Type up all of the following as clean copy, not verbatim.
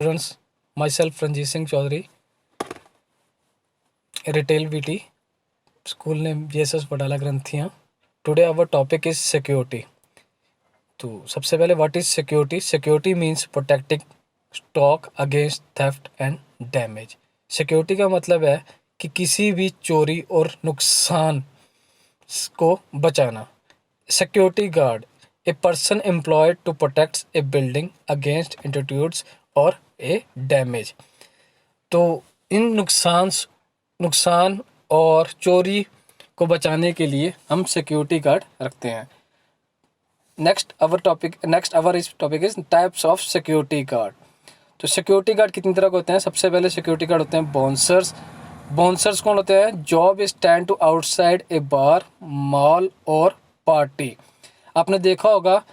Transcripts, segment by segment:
Students, myself Ranjit Singh Chaudhary, retail VT, school name JSS Wadala Granthiya. Today our topic is security. तो सबसे पहले what is security? Security means protecting stock against theft and damage. Security का मतलब है कि किसी भी चोरी और नुकसान को बचाना। Security guard a person employed to protect a building against intrudes और ए डैमेज। तो इन नुकसान और चोरी को बचाने के लिए हम सिक्योरिटी गार्ड रखते हैं। Next our topic is types of security guard. तो सिक्योरिटी गार्ड कितनी तरह के होते हैं? सबसे पहले सिक्योरिटी गार्ड होते हैं बाउंसर्स। बाउंसर्स कौन होते हैं? Job is stand to outside a bar, mall और पार्टी। आपने देखा होगा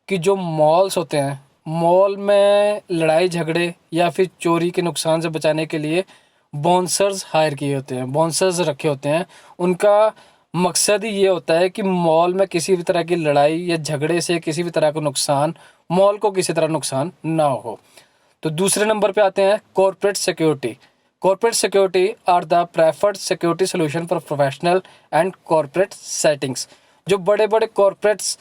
कि जो मॉल्स होते हैं, मॉल में लड़ाई झगड़े या फिर चोरी के नुकसान से बचाने के लिए बाउंसर्स हायर किए होते हैं, बाउंसर्स रखे होते हैं। उनका मकसद ही ये होता है कि मॉल में किसी भी तरह की लड़ाई या झगड़े से किसी भी तरह का नुकसान, मॉल को किसी तरह नुकसान ना हो। तो दूसरे नंबर पे आते हैं corporate security. Corporate security are the preferred security solution for professional and corporate settings. जो बड़े बड़े कॉर्पोरेट्स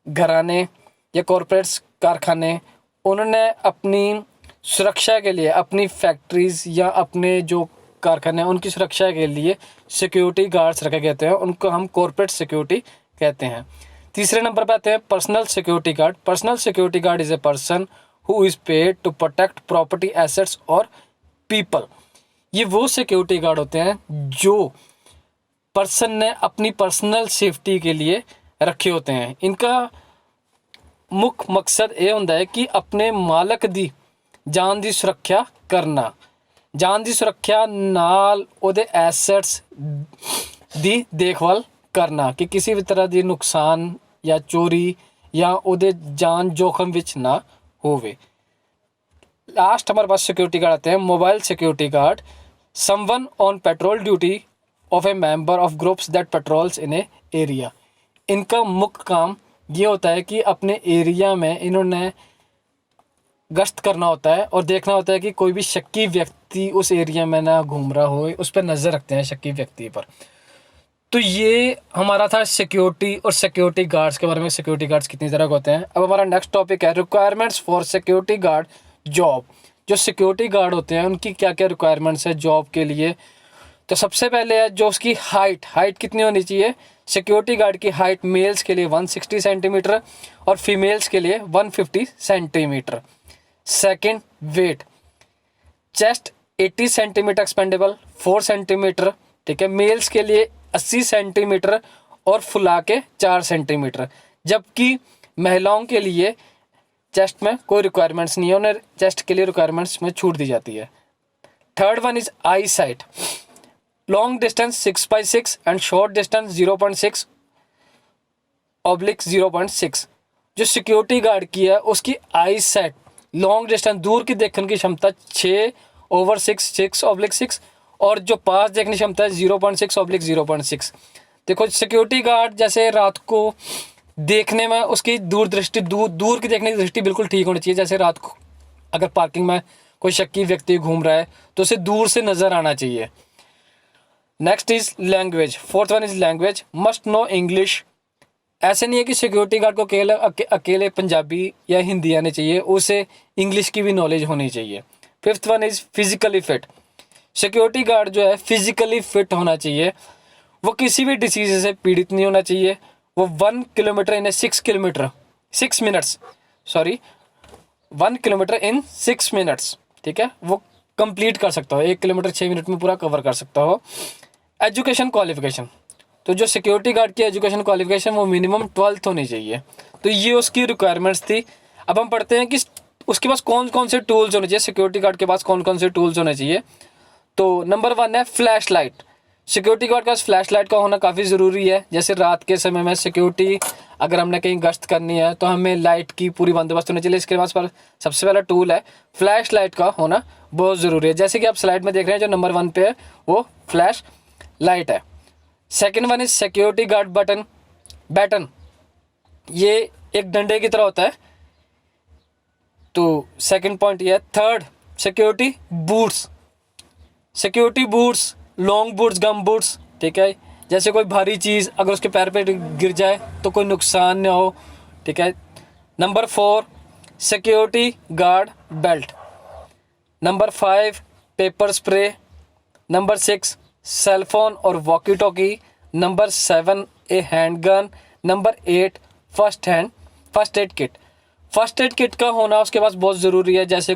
घराने या कॉर्पोरेट्स कारखाने, उन्होंने अपनी सुरक्षा के लिए अपनी फैक्ट्रीज या अपने जो कारखाने हैं उनकी सुरक्षा के लिए सिक्योरिटी गार्ड्स रखे गए हैं, उनको हम कॉर्पोरेट सिक्योरिटी कहते हैं। तीसरे नंबर पर आते हैं personal security guard. Personal security guard is a person who is paid to protect property, assets और पीपल। ये वो सिक्योरिटी गार्ड होते हैं जो पर्सन ने अपनी पर्सनल सेफ्टी के लिए रखे होते हैं। इनका मुख्य मकसद ये होता है कि अपने मालक दी जान दी सुरक्षा करना, जान दी सुरक्षा नाल ओदे एसेट्स दी देखभाल करना कि किसी भी तरह दी नुकसान या चोरी या ओदे जान जोखम विच ना होवे। लास्ट हमारे पास सिक्योरिटी गार्ड आते हैं mobile security guard. Someone on petrol duty of A member of groups that patrols in A area. इनका मुख्य काम ये होता है कि अपने एरिया में इन्होंने गश्त करना होता है और देखना होता है कि कोई भी शक्की व्यक्ति उस एरिया में ना घूम रहा हो, उस पर नज़र रखते हैं शक्की व्यक्ति पर। तो ये हमारा था सिक्योरिटी और सिक्योरिटी गार्ड्स के बारे में, सिक्योरिटी गार्ड्स कितनी तरह के होते हैं। अब हमारा नेक्स्ट टॉपिक है requirements for security guard job. जो सिक्योरिटी गार्ड होते हैं उनकी क्या क्या रिक्वायरमेंट्स है जॉब के लिए? तो सबसे पहले है जो उसकी हाइट कितनी होनी चाहिए। सिक्योरिटी गार्ड की हाइट मेल्स के लिए 160 सेंटीमीटर और फीमेल्स के लिए 150 centimetre. Second, weight, chest 80 centimetre expandable 4 centimetre, ठीक है, मेल्स के लिए 80 सेंटीमीटर और फुला के 4 सेंटीमीटर। जबकि महिलाओं के लिए चेस्ट में कोई रिक्वायरमेंट्स नहीं है, उन्हें चेस्ट के लिए रिक्वायरमेंट्स में छूट दी जाती है। Third one is I site. Long distance 6x6 and short distance 0.6 oblique 0.6। जो सिक्योरिटी गार्ड की है उसकी आई सेट लॉन्ग डिस्टेंस दूर की देखने की क्षमता 6/6 और जो पास देखने की क्षमता है 0.6/0.6। देखो सिक्योरिटी गार्ड जैसे रात को देखने में उसकी दूर की देखने की दृष्टि बिल्कुल ठीक होनी चाहिए। जैसे रात को अगर पार्किंग में कोई शक्की व्यक्ति घूम रहा है तो उसे दूर से नजर आना चाहिए। Next is language. Fourth one is language, must know English. ऐसे नहीं है कि सिक्योरिटी गार्ड को अकेले पंजाबी या हिंदी आनी चाहिए, उसे इंग्लिश की भी नॉलेज होनी चाहिए। Fifth one is physically fit. Security guard जो है फिजिकली फिट होना चाहिए, वो किसी भी डिसीज से पीड़ित नहीं होना चाहिए। वो 1 किलोमीटर इन 6 मिनट्स, ठीक है, वो कंप्लीट कर सकता हो। 1 किलोमीटर 6 मिनट में पूरा कवर कर सकता हो। एजुकेशन क्वालिफिकेशन, तो जो सिक्योरिटी गार्ड की एजुकेशन क्वालिफिकेशन वो मिनिमम 12th होनी चाहिए। तो ये उसकी रिक्वायरमेंट्स थी। अब हम पढ़ते हैं कि उसके पास कौन कौन से टूल्स होने चाहिए, सिक्योरिटी गार्ड के पास कौन कौन से टूल्स होने चाहिए। तो नंबर 1 है फ्लैश लाइट। सिक्योरिटी गार्ड के पास फ्लैश लाइट का होना काफ़ी ज़रूरी है। जैसे रात के समय में सिक्योरिटी अगर हमने कहीं गश्त करनी है तो हमें लाइट की पूरी बंदोबस्त होनी चाहिए। इसके पास पर सबसे पहला टूल है फ्लैश लाइट का होना बहुत ज़रूरी है। जैसे कि आप स्लाइड में देख रहे हैं जो नंबर 1 पे है वो फ्लैश लाइट है। Second one is security guard baton. ये एक डंडे की तरह होता है, तो सेकंड पॉइंट ये है। Third, security boots. Security boots, long boots, gum boots, ठीक है, जैसे कोई भारी चीज़ अगर उसके पैर पे गिर जाए तो कोई नुकसान ना हो, ठीक है। Number 4, security guard belt. Number 5, pepper spray. Number 6, cellphone और walkie talkie. Number 7, a hand gun. Number 8, first aid kit. First aid kit का होना उसके पास बहुत ज़रूरी है, जैसे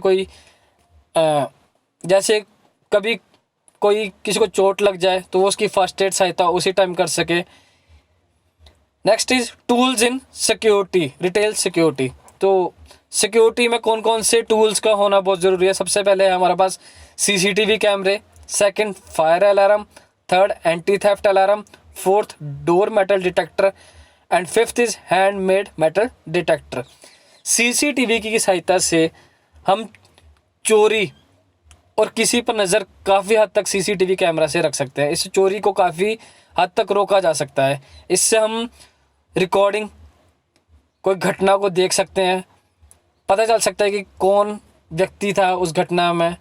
कभी कोई किसी को चोट लग जाए तो वो उसकी फर्स्ट एड सहायता उसी टाइम कर सके। Next is tools in security, retail security. तो सिक्योरिटी में कौन कौन से टूल्स का होना बहुत ज़रूरी है। सबसे पहले है हमारे पास सीसीटीवी कैमरे, second fire alarm, third anti theft alarm, fourth door metal detector and fifth is handmade metal detector. CCTV की सहायता से हम चोरी और किसी पर नज़र काफ़ी हद तक सीसीटीवी कैमरा से रख सकते हैं। इस चोरी को काफ़ी हद तक रोका जा सकता है। इससे हम रिकॉर्डिंग, कोई घटना को देख सकते हैं, पता चल सकता है कि कौन व्यक्ति था उस घटना में।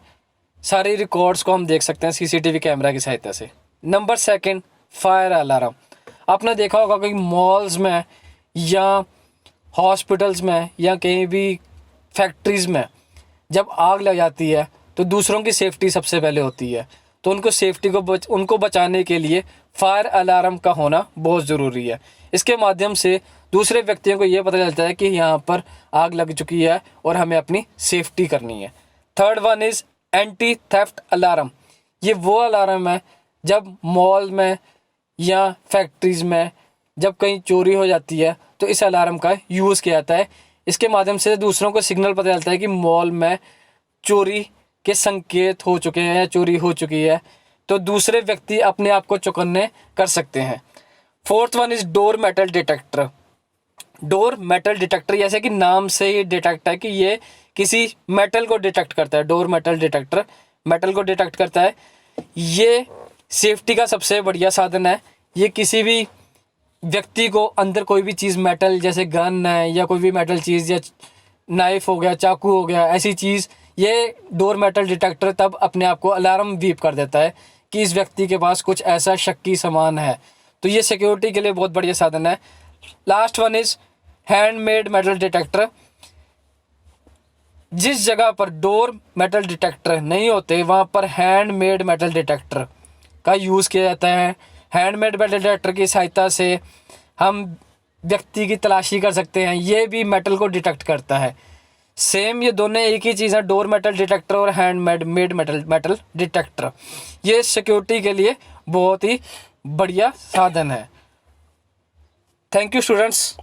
सारी रिकॉर्ड्स को हम देख सकते हैं सीसीटीवी कैमरा की सहायता से। Number 2, fire alarm. आपने देखा होगा कि मॉल्स में या हॉस्पिटल्स में या कहीं भी फैक्ट्रीज़ में जब आग लग जाती है तो दूसरों की सेफ्टी सबसे पहले होती है। तो उनको बचाने के लिए फायर अलार्म का होना बहुत ज़रूरी है। इसके माध्यम से दूसरे व्यक्तियों को ये पता चलता है कि यहाँ पर आग लग चुकी है और हमें अपनी सेफ्टी करनी है। Third one is anti theft alarm. ये वो अलार्म है जब मॉल में या फैक्ट्रीज़ में जब कहीं चोरी हो जाती है तो इस अलार्म का यूज़ किया जाता है। इसके माध्यम से दूसरों को सिग्नल पता चलता है कि मॉल में चोरी के संकेत हो चुके हैं या चोरी हो चुकी है, तो दूसरे व्यक्ति अपने आप को चौकन्ने कर सकते हैं। Fourth one is door metal detector. Door metal detector जैसे कि नाम से ही डिटेक्ट है कि ये किसी मेटल को डिटेक्ट करता है। डोर मेटल डिटेक्टर मेटल को डिटेक्ट करता है। ये सेफ्टी का सबसे बढ़िया साधन है। ये किसी भी व्यक्ति को अंदर कोई भी चीज़ मेटल, जैसे गन है या कोई भी मेटल चीज़ या नाइफ हो गया, चाकू हो गया, ऐसी चीज़, ये डोर मेटल डिटेक्टर तब अपने आप को अलार्म बीप कर देता है कि इस व्यक्ति के पास कुछ ऐसा शक्की सामान है। तो ये सिक्योरिटी के लिए बहुत बढ़िया साधन है। Last one is handmade metal detector. जिस जगह पर डोर मेटल डिटेक्टर नहीं होते वहाँ पर हैंडमेड मेटल डिटेक्टर का यूज़ किया जाता है। हैंडमेड मेटल डिटेक्टर की सहायता से हम व्यक्ति की तलाशी कर सकते हैं। ये भी मेटल को डिटेक्ट करता है। सेम ये दोनों एक ही चीज़ है, डोर मेटल डिटेक्टर और हैंडमेड मेटल डिटेक्टर। ये सिक्योरिटी के लिए बहुत ही बढ़िया साधन है। Thank you students.